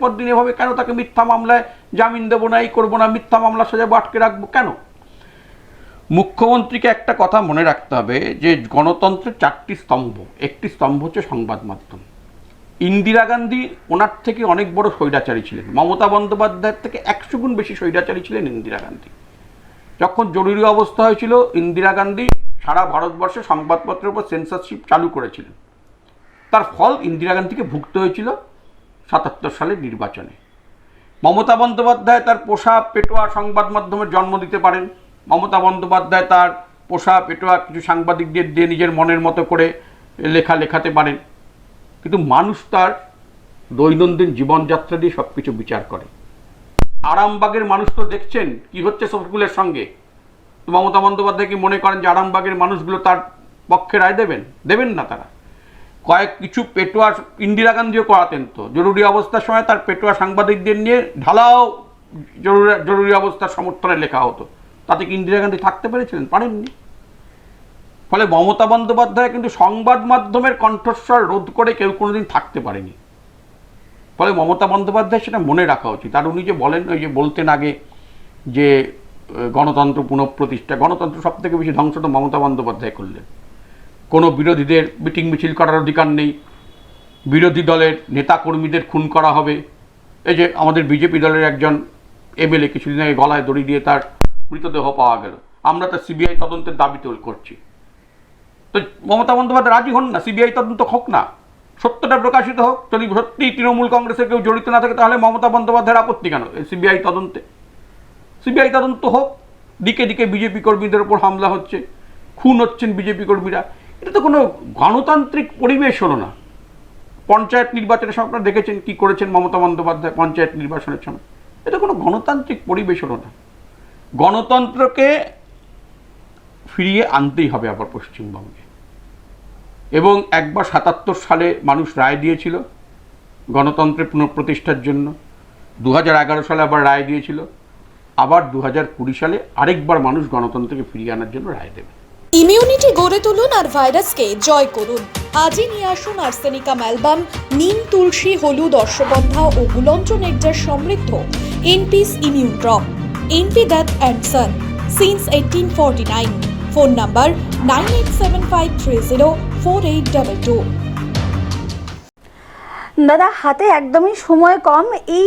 C: পর দিন এভাবে কেন তাকে মিথ্যা মামলায় জামিন দেবো না, এই করবো না, মিথ্যা মামলা সাজাবো, আটকে রাখবো কেন? মুখ্যমন্ত্রীকে একটা কথা মনে রাখতে হবে যে গণতন্ত্রের 4টি স্তম্ভ, একটি স্তম্ভ হচ্ছে সংবাদ মাধ্যম। ইন্দিরা গান্ধী ওনার থেকে অনেক বড় স্বৈরাচারী ছিলেন, মমতা বন্দ্যোপাধ্যায়ের থেকে 100 গুণ বেশি স্বৈরাচারী ছিলেন ইন্দিরা গান্ধী। যখন জরুরি অবস্থা হয়েছিল ইন্দিরা গান্ধী সারা ভারতবর্ষে সংবাদপত্রের উপর সেন্সরশিপ চালু করেছিলেন। তার ফল ইন্দিরা গান্ধীকে ভুগতে হয়েছিল ৭৭ সালের নির্বাচনে। মমতা বন্দ্যোপাধ্যায় তার পোষা পেটোয়া সংবাদ মাধ্যমের জন্ম দিতে পারেন, মমতা বন্দ্যোপাধ্যায় তার পোষা পেটোয়া কিছু সাংবাদিকদের দিয়ে নিজের মনের মতো করে লেখাতে পারেন, কিন্তু মানুষ তার দৈনন্দিন জীবনযাত্রা দিয়ে সব কিছু বিচার করে। আরামবাগের মানুষ তো দেখছেন কি হচ্ছে শফিকুলের সঙ্গে। মমতা বন্দ্যোপাধ্যায় কি মনে করেন যে আরামবাগের মানুষগুলো তার পক্ষে রায় দেবেন না? তারা কিছু পেটোয়া ইন্দিরা গান্ধীও করাতেন তো, জরুরি অবস্থার সময় তার পেটোয়া সাংবাদিকদের নিয়ে ঢালাও জরুরি অবস্থার সমর্থনে লেখা হতো। তাতে কি ইন্দিরা গান্ধী থাকতে পেরেছিলেন? পারেননি। ফলে মমতা বন্দ্যোপাধ্যায় কিন্তু সংবাদ মাধ্যমের কণ্ঠস্বর রোধ করে কেউ কোনোদিন থাকতে পারেনি। ফলে মমতা বন্দ্যোপাধ্যায় সেটা মনে রাখা উচিত। আর উনি যে বলেন, ওই যে বলতেন আগে যে গণতন্ত্র পুনঃপ্রতিষ্ঠা, গণতন্ত্র সব থেকে বেশি ধ্বংস তো মমতা বন্দ্যোপাধ্যায় করলেন। কোনো বিরোধীদের মিটিং মিছিল করার অধিকার নেই, বিরোধী দলের নেতা কর্মীদের খুন করা হবে। এই যে আমাদের বিজেপি দলের একজন এমএলএ কিছুদিন আগে গলায় দড়ি দিয়ে তার মৃতদেহ পাওয়া গেল, আমরা তার সিবিআই তদন্তের দাবি করছি। তো মমতা বন্দ্যোপাধ্যায় রাজি হন না, সিবিআই তদন্ত হোক না, সত্যটা প্রকাশিত হোক। যদি সত্যি তৃণমূল কংগ্রেসের কেউ জড়িত না থাকে তাহলে মমতা বন্দ্যোপাধ্যায়ের আপত্তি কেন সিবিআই তদন্তে? সিবিআই তদন্ত হোক। দিকে দিকে বিজেপি কর্মীদের ওপর হামলা হচ্ছে, খুন হচ্ছেন বিজেপি কর্মীরা। এটা তো কোনো গণতান্ত্রিক পরিবেশ হলো না। পঞ্চায়েত নির্বাচনের সময় আপনারা দেখেছেন কি করেছেন মমতা বন্দ্যোপাধ্যায় পঞ্চায়েত নির্বাচনের সময়। এটা কোনো গণতান্ত্রিক পরিবেশ হলো না। গণতন্ত্রকে ফিরিয়ে আনতেই হবে আবার পশ্চিমবঙ্গে। এবং একবার ৭৭ সালে মানুষ রায় দিয়েছিল গণতন্ত্রের পুনঃপ্রতিষ্ঠার জন্য, ২০১১ সালে আবার রায় দিয়েছিল, আবার ২০২০ সালে আরেকবার মানুষ গণতন্ত্রকে ফিরিয়ে আনার জন্য রায় দেবে।
A: ইমিউনিটি গড়ে তুলুন আর ভাইরাসকে জয় করুন। আজই নিয়ে আসুন আর্সেনিকা ম্যালবাম, নিম, তুলসী, হলুদ, অশ্বগন্ধা ও গুলঞ্চ নেকটার সমৃদ্ধ N P's immune drop. N P Dutt and son since 1849। Phone number 9875304822।
B: দাদা, হাতে একদমই সময় কম। এই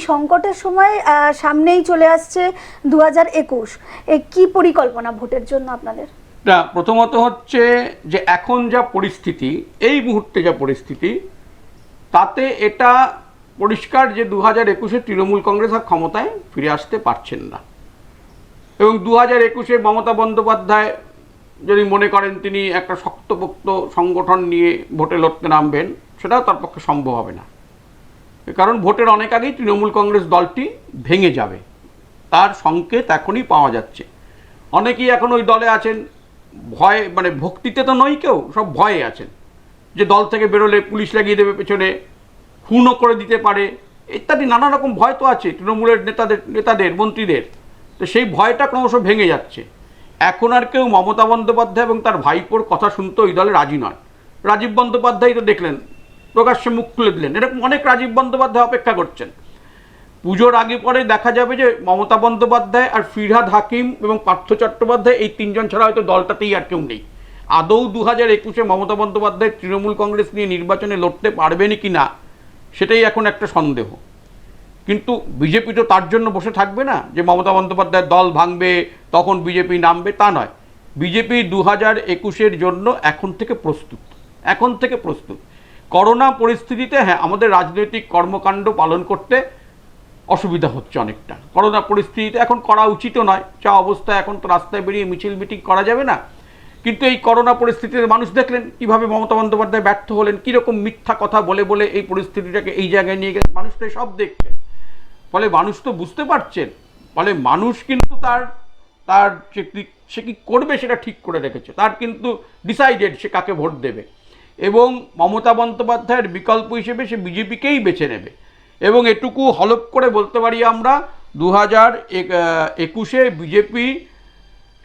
B: সংকটের সময় সামনেই চলে আসছে 2021। কি পরিকল্পনা ভোটের জন্য আপনাদের?
C: প্রথমত হচ্ছে যে এখন যা পরিস্থিতি, এই মুহূর্তে যা পরিস্থিতি, তাতে এটা পরিষ্কার যে 2021-এ তৃণমূল কংগ্রেস আর ক্ষমতায় ফিরে আসতে পারছেন না। এবং 2021-এ মমতা বন্দ্যোপাধ্যায় যদি মনে করেন তিনি একটা শক্তপোক্ত সংগঠন নিয়ে ভোটে লড়তে নামবেন, সেটাও তার পক্ষে সম্ভব হবে না। কারণ ভোটের অনেক আগেই তৃণমূল কংগ্রেস দলটি ভেঙে যাবে, তার সংকেত এখনই পাওয়া যাচ্ছে। অনেকেই এখন ওই দলে আছেন ভয়, মানে ভক্তিতে তো নয় কেউ, সব ভয়ে আছেন যে দল থেকে বেরোলে পুলিশ লাগিয়ে দেবে পেছনে, খুনও করে দিতে পারে, ইত্যাদি নানা রকম ভয় তো আছে তৃণমূলের নেতাদের মন্ত্রীদের। তো সেই ভয়টা ক্রমশ ভেঙে যাচ্ছে। এখন আর কেউ মমতা বন্দ্যোপাধ্যায় এবং তার ভাইপোর কথা শুনতে ওই দলে রাজি নয়। রাজীব বন্দ্যোপাধ্যায় তো দেখলেন প্রকাশ্যে মুখ খুলে দিলেন, এরকম অনেক রাজীব বন্দ্যোপাধ্যায় অপেক্ষা করছেন। পুজোর আগে পরে দেখা যাবে যে মমতা বন্দ্যোপাধ্যায় আর ফিরহাদ হাকিম এবং পার্থ চট্টোপাধ্যায়, এই তিনজন ছাড়া হয়তো দলটাতেই আর কেউ নেই। আদৌ 2021-এ মমতা বন্দ্যোপাধ্যায় তৃণমূল কংগ্রেস নিয়ে নির্বাচনে লড়তে পারবেন কি না, সেটাই এখন একটা সন্দেহ। কিন্তু বিজেপি তো তার জন্য বসে থাকবে না যে মমতা বন্দ্যোপাধ্যায়ের দল ভাঙবে তখন বিজেপি নামবে, তা নয়। বিজেপি 2021-এর জন্য এখন থেকে প্রস্তুত। করোনা পরিস্থিতিতে হ্যাঁ আমাদের রাজনৈতিক কর্মকাণ্ড পালন করতে অসুবিধা হচ্ছে অনেকটা। করোনা পরিস্থিতিতে এখন করা উচিতও নয়, যা অবস্থা এখন তো রাস্তায় বেরিয়ে মিছিল মিটিং করা যাবে না। কিন্তু এই করোনা পরিস্থিতিতে মানুষ দেখলেন কীভাবে মমতা বন্দ্যোপাধ্যায় ব্যর্থ হলেন, কীরকম মিথ্যা কথা বলে বলে এই পরিস্থিতিটাকে এই জায়গায় নিয়ে গেলেন। মানুষ তো সব দেখছে, ফলে মানুষ তো বুঝতে পারছেন। ফলে মানুষ কিন্তু তার সে কি করবে সেটা ঠিক করে রেখেছে, তার কিন্তু ডিসাইডেড সে কাকে ভোট দেবে। এবং মমতা বন্দ্যোপাধ্যায়ের বিকল্প হিসেবে সে বিজেপিকেই বেছে নেবে। এবং এটুকু হলফ করে বলতে পারি আমরা 2021-এ বিজেপি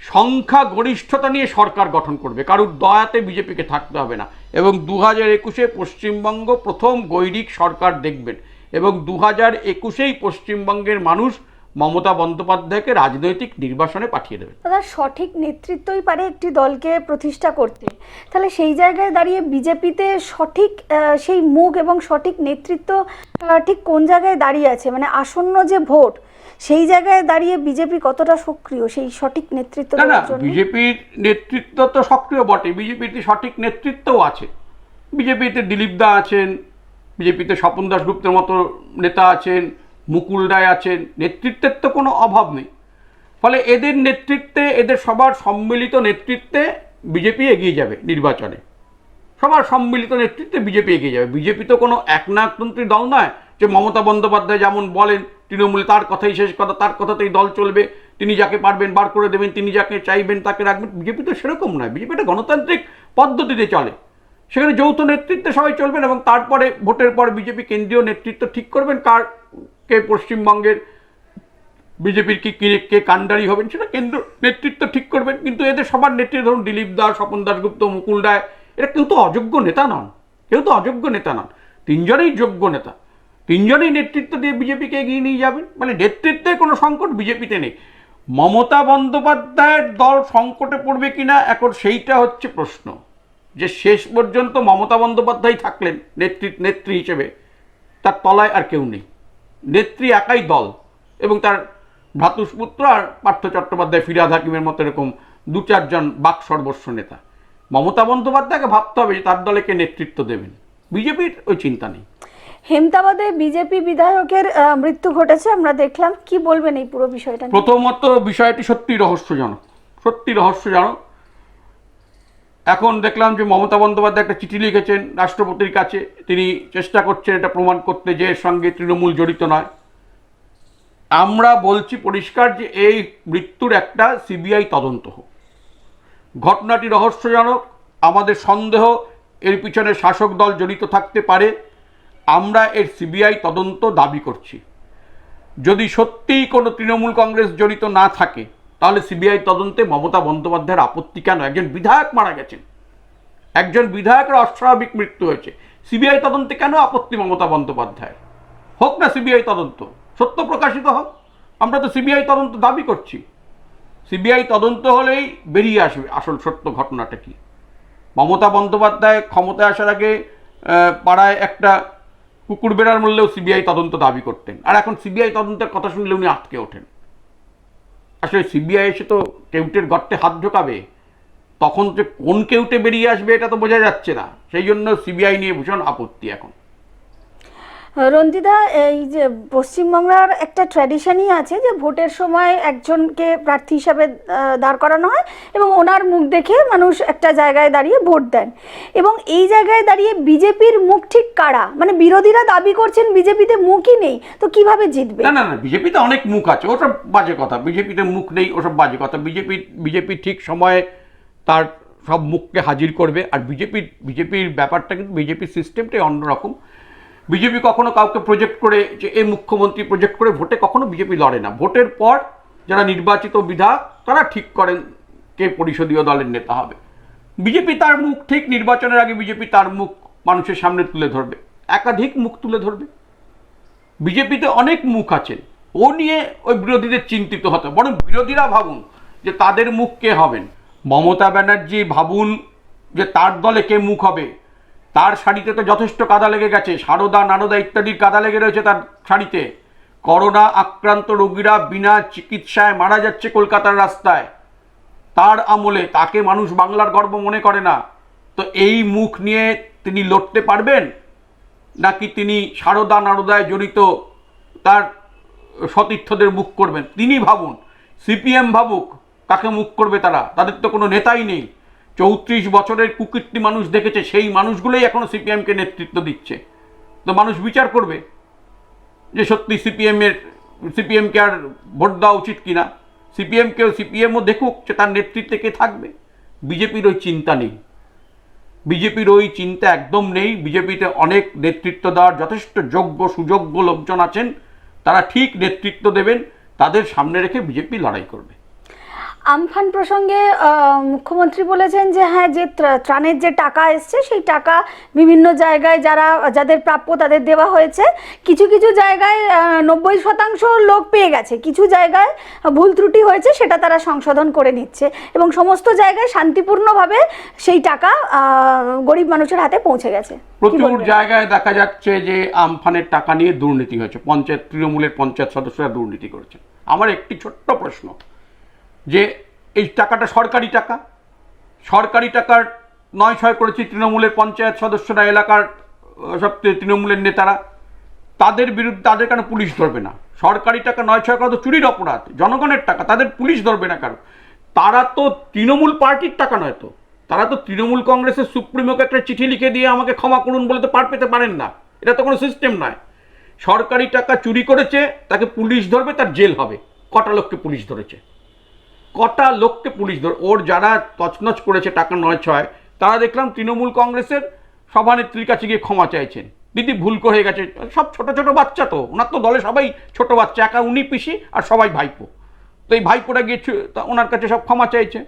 C: সংখ্যাগরিষ্ঠতা নিয়ে সরকার গঠন করবে, কারুর দয়াতে বিজেপিকে থাকতে হবে না। এবং 2021-এ পশ্চিমবঙ্গ প্রথম গৈরিক সরকার দেখবেন। এবং 2021-এই পশ্চিমবঙ্গের মানুষ মমতা বন্দ্যোপাধ্যায়কে রাজনৈতিক নির্বাসনে পাঠিয়ে দেবে।
B: দাদা, সঠিক নেতৃত্বই পারে একটি দলকে প্রতিষ্ঠা করতে। তাহলে সেই জায়গায় দাঁড়িয়ে বিজেপিতে সঠিক সেই মুখ এবং সঠিক নেতৃত্ব ঠিক কোন জায়গায় দাঁড়িয়ে আছে? মানে আসন্ন যে ভোট, সেই জায়গায় দাঁড়িয়ে বিজেপি কতটা সক্রিয় সেই সঠিক নেতৃত্ব
C: না না,
B: দেওয়ার জন্য?
C: বিজেপির নেতৃত্ব তো সক্রিয় বটে, বিজেপিতে সঠিক নেতৃত্বও আছে। বিজেপিতে দিলীপ দা আছেন, বিজেপিতে স্বপন দাশগুপ্তের মতো নেতা আছেন, মুকুল রায় আছেন, নেতৃত্বের তো কোনো অভাব নেই। ফলে এদের নেতৃত্বে, এদের সবার সম্মিলিত নেতৃত্বে বিজেপি এগিয়ে যাবে নির্বাচনে। সবার সম্মিলিত নেতৃত্বে বিজেপি এগিয়ে যাবে। বিজেপি তো কোনো একনায়কতন্ত্রী দল নয় যে মমতা বন্দ্যোপাধ্যায় যেমন বলেন তৃণমূল তার কথাই শেষ কথা, তার কথাতেই দল চলবে, তিনি যাকে পারবেন বার করে দেবেন, তিনি যাকে চাইবেন তাকে রাখবেন। বিজেপি তো সেরকম নয়, বিজেপি একটা গণতান্ত্রিক পদ্ধতিতে চলে। সেখানে যৌথ নেতৃত্বে সবাই চলবেন এবং তারপরে ভোটের পর বিজেপি কেন্দ্রীয় নেতৃত্ব ঠিক করবেন কে পশ্চিমবঙ্গের বিজেপির কে কাণ্ডারি হবেন সেটা কেন্দ্র নেতৃত্ব ঠিক করবেন। কিন্তু এদের সবার নেতৃত্ব, ধরুন দিলীপ দাস, স্বপন দাশগুপ্ত, মুকুল রায়, এরা কেউ তো অযোগ্য নেতা নন, কেউ তো অযোগ্য নেতা নন, তিনজনেই যোগ্য নেতা, তিনজনেই নেতৃত্ব দিয়ে বিজেপিকে এগিয়ে নিয়ে যাবেন। মানে নেতৃত্বের কোনো সংকট বিজেপিতে নেই। মমতা বন্দ্যোপাধ্যায়ের দল সংকটে পড়বে কিনা এখন সেইটা হচ্ছে প্রশ্ন, যে শেষ পর্যন্ত মমতা বন্দ্যোপাধ্যায় থাকলেন নেত্রী হিসেবে, তার তলায় আর কেউ নেই, নেত্রী একাই দল এবং তার ভ্রাতুষ্পুত্র আর পার্থ চট্টোপাধ্যায়, ফিরহাদ হাকিমের মতো এরকম দু চারজন বাক সর্বস্ব নেতা। মমতা বন্দ্যোপাধ্যায়কে ভাবতে হবে যে তার দলে কে নেতৃত্ব দেবেন, বিজেপির ওই চিন্তা নেই।
B: হেমতাবাদে বিজেপি বিধায়কের মৃত্যু ঘটেছে, আমরা দেখলাম, কি বলবেন এই পুরো বিষয়টা নিয়ে?
C: প্রথমত বিষয়টি সত্যি রহস্যজনক, সত্যি রহস্যজনক। এখন দেখলাম যে মমতা বন্দ্যোপাধ্যায় একটা চিঠি লিখেছেন রাষ্ট্রপতির কাছে, তিনি চেষ্টা করছেন এটা প্রমাণ করতে যে এর সঙ্গে তৃণমূল জড়িত নয়। আমরা বলছি পরিষ্কার যে এই মৃত্যুর একটা সিবিআই তদন্ত হোক। ঘটনাটি রহস্যজনক, আমাদের সন্দেহ এর পিছনে শাসক দল জড়িত থাকতে পারে। আমরা এর সিবিআই তদন্ত দাবি করছি। যদি সত্যিই কোনো তৃণমূল কংগ্রেস জড়িত না থাকে তাহলে সিবিআই তদন্তে মমতা বন্দ্যোপাধ্যায়ের আপত্তি কেন? একজন বিধায়ক মারা গেছেন, একজন বিধায়কের অস্বাভাবিক মৃত্যু হয়েছে, সিবিআই তদন্তে কেন আপত্তি মমতা বন্দ্যোপাধ্যায়ের? হোক না সিবিআই তদন্ত, সত্য প্রকাশিত হোক। আমরা তো সিবিআই তদন্ত দাবি করছি। সিবিআই তদন্ত হলেই বেরিয়ে আসবে আসল সত্য ঘটনাটা কি। মমতা বন্দ্যোপাধ্যায় ক্ষমতায় আসার আগে পাড়ায় একটা কুকুর বেড়ার মূল্যেও সিবিআই তদন্ত দাবি করতেন, আর এখন সিবিআই তদন্তের কথা শুনলে উনি আটকে ওঠেন। আসলে সিবিআই এসে তো কেউটের গর্তে হাত ঢোকাবে, তখন যে কোন কেউটে বেরিয়ে আসবে এটা তো বোঝা যাচ্ছে না। সেই জন্য সিবিআই নিয়ে ভীষণ আপত্তি এখন।
B: রঞ্জিতা, এই যে পশ্চিমবাংলার একটা ট্র্যাডিশনই আছে যে ভোটের সময় একজনকে প্রার্থী হিসাবে দাঁড় করানো হয় এবং ওনার মুখ দেখে মানুষ একটা জায়গায় দাঁড়িয়ে ভোট দেন, এবং এই জায়গায় দাঁড়িয়ে বিজেপির মুখ ঠিক কারা? মানে বিরোধীরা দাবি করছেন বিজেপিতে মুখই নেই, তো কিভাবে জিতবে?
C: না না না, বিজেপিতে অনেক মুখ আছে, ওসব বাজে কথা। বিজেপিতে মুখ নেই ওসব বাজে কথা। বিজেপি ঠিক সময়ে তার সব মুখকে হাজির করবে। আর বিজেপির ব্যাপারটা কিন্তু, বিজেপির সিস্টেমটাই অন্যরকম। বিজেপি কখনো কাউকে প্রজেক্ট করে যে এই মুখ্যমন্ত্রী প্রজেক্ট করে ভোটে কখনো বিজেপি লড়ে না। ভোটের পর যারা নির্বাচিত বিধায়ক তারা ঠিক করেন কে পরিষদীয় দলের নেতা হবে। বিজেপি তার মুখ ঠিক নির্বাচনের আগে বিজেপি তার মুখ মানুষের সামনে তুলে ধরবে, একাধিক মুখ তুলে ধরবে। বিজেপিতে অনেক মুখ আছেন, ও নিয়ে ওই বিরোধীদের চিন্তিত হতে, বরং বিরোধীরা ভাবুন যে তাদের মুখ কে হবেন। মমতা ব্যানার্জি ভাবুন যে তার দলে কে মুখ হবে। তার শাড়িতে তো যথেষ্ট কাদা লেগে গেছে, সারদা নারদা ইত্যাদির কাদা লেগে রয়েছে তার শাড়িতে। করোনা আক্রান্ত রোগীরা বিনা চিকিৎসায় মারা যাচ্ছে কলকাতার রাস্তায়। তার আমলে তাকে মানুষ বাংলার গর্ব মনে করে না। তো এই মুখ নিয়ে তিনি লড়তে পারবেন, নাকি তিনি সারদা নারদায় জড়িত তার সতীর্থদের মুখ করবেন? তিনি ভাবুন। সিপিএম ভাবুক কাকে মুখ করবে তারা, তাদের তো কোনো নেতাই নেই। 34 বছরের কুকীর্তি মানুষ দেখেছে, সেই মানুষগুলোই এখনো সিপিএমকে নেতৃত্ব দিচ্ছে। তো মানুষ বিচার করবে যে সত্যি সিপিএমকে আর ভোট দেওয়া উচিত কিনা। সিপিএমও দেখুক যে তার নেতৃত্বে কে থাকবে। বিজেপির ওই চিন্তা নেই, বিজেপির ওই চিন্তা একদম নেই। বিজেপিতে অনেক নেতৃত্ব দেওয়ার যথেষ্ট যোগ্য সুযোগ্য লোকজন আছেন, তারা ঠিক নেতৃত্ব দেবেন, তাদের সামনে রেখে বিজেপি লড়াই করবে।
B: আমফান প্রসঙ্গে মুখ্যমন্ত্রী বলেছেন যে হ্যাঁ, যে ত্রাণের যে টাকা এসছে সেই টাকা বিভিন্ন জায়গায় যাদের প্রাপ্য তাদের দেওয়া হয়েছে। কিছু কিছু জায়গায় 90% লোক পেয়ে গেছে, কিছু জায়গায় ভুল ত্রুটি হয়েছে, সেটা তারা সংশোধন করে নিচ্ছে এবং সমস্ত জায়গায় শান্তিপূর্ণভাবে সেই টাকা গরিব মানুষের হাতে পৌঁছে গেছে।
C: প্রচুর জায়গায় দেখা যাচ্ছে যে আমফানের টাকা নিয়ে দুর্নীতি হয়েছে, তৃণমূলের পঞ্চায়েত সদস্যরা দুর্নীতি করেছেন। আমার একটি ছোট্ট প্রশ্ন, যে এই টাকাটা সরকারি টাকার 9-6 করেছে তৃণমূলের পঞ্চায়েত সদস্যরা, এলাকার সব তৃণমূলের নেতারা, তাদের বিরুদ্ধে তাদের কেন পুলিশ ধরবে না? সরকারি টাকা 9-6 করা তো চুরির অপরাধ, জনগণের টাকা, তাদের পুলিশ ধরবে না কারো? তারা তো তৃণমূল পার্টির টাকা নয় তো, তারা তো তৃণমূল কংগ্রেসের সুপ্রিমোকে একটা চিঠি লিখে দিয়ে আমাকে ক্ষমা করুন বলে তো পার পেতে পারেন না। এটা তো কোনো সিস্টেম নয়। সরকারি টাকা চুরি করেছে, তাকে পুলিশ ধরবে, তার জেল হবে। কটা লোককে পুলিশ ধরেছে? ওর যারা তছনছ করেছে টাকা 9-6, তারা দেখলাম তৃণমূল কংগ্রেসের সভানেত্রীর কাছে গিয়ে ক্ষমা চাইছেন, দিদি ভুল করে গেছে। সব ছোট ছোট বাচ্চা তো, ওনার তো দলে সবাই ছোট বাচ্চা, একা উনি পিসি আর সবাই ভাইপো। তো এই ভাইপোরা গিয়ে ওনার কাছে সব ক্ষমা চাইছে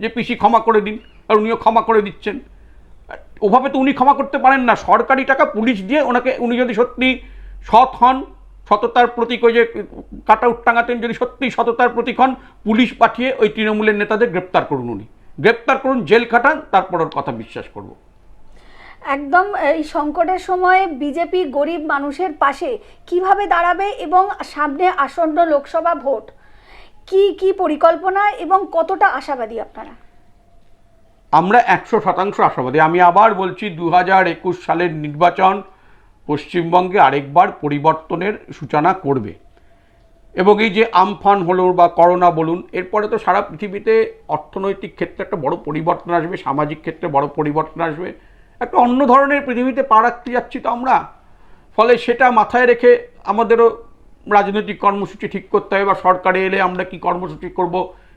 C: যে পিসি ক্ষমা করে দিন, আর উনিও ক্ষমা করে দিচ্ছেন। ওভাবে তো উনি ক্ষমা করতে পারেন না। সরকারি টাকা পুলিশ দিয়ে উনি যদি সত্যি সৎ হন, সততার প্রতীক, ওই যে কাটা উট টাঙাতেন, যদি সত্যি সততার প্রতীক হন, পুলিশ পাঠিয়ে ওই তৃণমূলের নেতাদের গ্রেপ্তার করুন, গ্রেপ্তার করুন, জেল খাটান, তারপর ওর কথা বিশ্বাস করব।
B: একদম এই সংকটের সময় বিজেপি গরিব মানুষের পাশে কিভাবে দাঁড়াবে এবং সামনে আসন্ন লোকসভা ভোট, কি পরিকল্পনা এবং কতটা আশাবাদী আপনারা?
C: আমরা 100% আশাবাদী। আমি আবার বলছি, 2021 সালের নির্বাচন পশ্চিমবঙ্গে আরেকবার পরিবর্তনের সূচনা করবে। এবং এই যে আমফান হলো বা করোনা বলুন, এরপরে তো সারা পৃথিবীতে অর্থনৈতিক ক্ষেত্রে একটা বড় পরিবর্তন আসবে, সামাজিক ক্ষেত্রে বড় পরিবর্তন আসবে, একটা অন্য ধরনের পৃথিবীতে পা রাখতে যাচ্ছি তো আমরা। ফলে সেটা মাথায় রেখে আমাদেরও রাজনৈতিক কর্মসূচি ঠিক করতে হবে, বা সরকারে এলে আমরা কি কর্মসূচি করব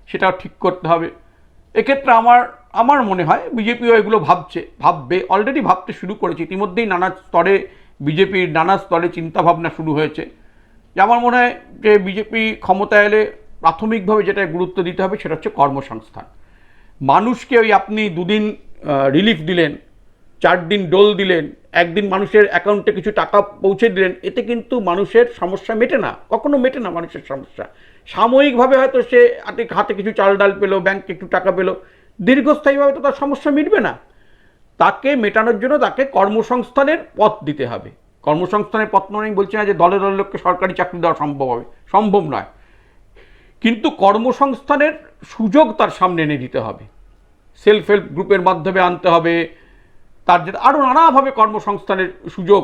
C: সেটাও ঠিক করতে হবে। এক্ষেত্রে আমার মনে হয় বিজেপিও এগুলো ভাববে, অলরেডি ভাবতে শুরু করেছে ইতিমধ্যেই। বিজেপির নানা স্তরে চিন্তাভাবনা শুরু হয়েছে। যে আমার মনে হয় যে বিজেপি ক্ষমতা এলে প্রাথমিকভাবে যেটা গুরুত্ব দিতে হবে সেটা হচ্ছে কর্মসংস্থান। মানুষকে ওই আপনি 2 দিন রিলিফ দিলেন, 4 দিন ডোল দিলেন, 1 দিন মানুষের অ্যাকাউন্টে কিছু টাকা পৌঁছে দিলেন, এতে কিন্তু মানুষের সমস্যা মেটে না, কখনো মেটে না মানুষের সমস্যা। সাময়িকভাবে হয়তো সে হাতে কিছু চাল ডাল পেলো, ব্যাংকে একটু টাকা পেলো, দীর্ঘস্থায়ীভাবে তো তার সমস্যা মিটবে না। তাকে মেটানোর জন্য তাকে কর্মসংস্থানের পথ দিতে হবে। কর্মসংস্থানের পথ মানে আমি বলছি না যে দলে দলে লোককে সরকারি চাকরি দেওয়া সম্ভব নয়, কিন্তু কর্মসংস্থানের সুযোগ তার সামনে এনে দিতে হবে। সেলফ হেল্প গ্রুপের মাধ্যমে আনতে হবে, তার যেটা আরও নানাভাবে কর্মসংস্থানের সুযোগ,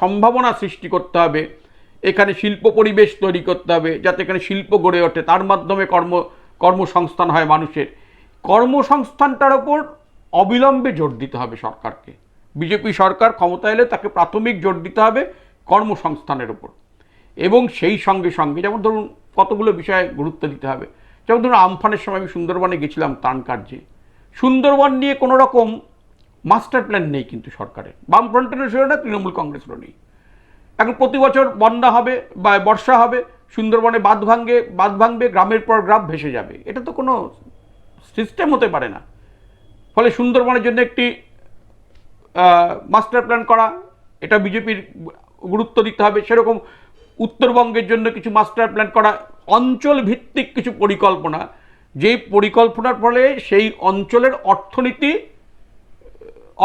C: সম্ভাবনা সৃষ্টি করতে হবে। এখানে শিল্প পরিবেশ তৈরি করতে হবে, যাতে এখানে শিল্প গড়ে ওঠে, তার মাধ্যমে কর্মসংস্থান হয় মানুষের। কর্মসংস্থানটার ওপর অবিলম্বে জোর দিতে হবে সরকারকে। বিজেপি সরকার ক্ষমতা এলে তাকে প্রাথমিক জোর দিতে হবে কর্মসংস্থানের ওপর। এবং সেই সঙ্গে সঙ্গে যেমন ধরুন কতগুলো বিষয়ে গুরুত্ব দিতে হবে। যেমন ধরুন আমফানের সময় আমি সুন্দরবনে গেছিলাম ত্রাণ কার্যে। সুন্দরবন নিয়ে কোনো রকম মাস্টার প্ল্যান নেই কিন্তু সরকারের, বামফ্রন্টেরও ছিল না, তৃণমূল কংগ্রেসেরও নেই। এখন প্রতি বছর বন্যা হবে বা বর্ষা হবে, সুন্দরবনে বাঁধ ভাঙবে, গ্রামের পর গ্রাম ভেসে যাবে। এটা তো কোনো সিস্টেম হতে পারে না। ফলে সুন্দরবনের জন্য একটি মাস্টার প্ল্যান করা, এটা বিজেপির গুরুত্ব দিতে হবে। সেরকম উত্তরবঙ্গের জন্য কিছু মাস্টার প্ল্যান করা, অঞ্চল ভিত্তিক কিছু পরিকল্পনা, যেই পরিকল্পনার ফলে সেই অঞ্চলের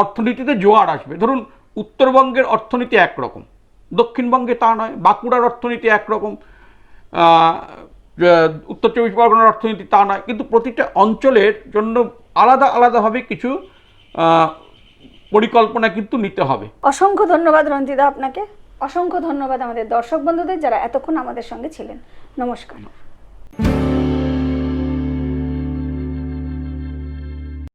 C: অর্থনীতিতে জোয়ার আসবে। ধরুন উত্তরবঙ্গের অর্থনীতি একরকম, দক্ষিণবঙ্গে তা নয়। বাঁকুড়ার অর্থনীতি একরকম, উত্তর 24 পরগনার অর্থনীতি তা নয়। কিন্তু প্রতিটা অঞ্চলের জন্য আলাদাভাবে কিছু পরিকল্পনা কিন্তু নিতে হবে।
B: অসংখ্য ধন্যবাদ রঞ্জিতা আপনাকে, অসংখ্য ধন্যবাদ আমাদের দর্শক বন্ধুদের যারা এতক্ষণ আমাদের সঙ্গে ছিলেন। নমস্কার।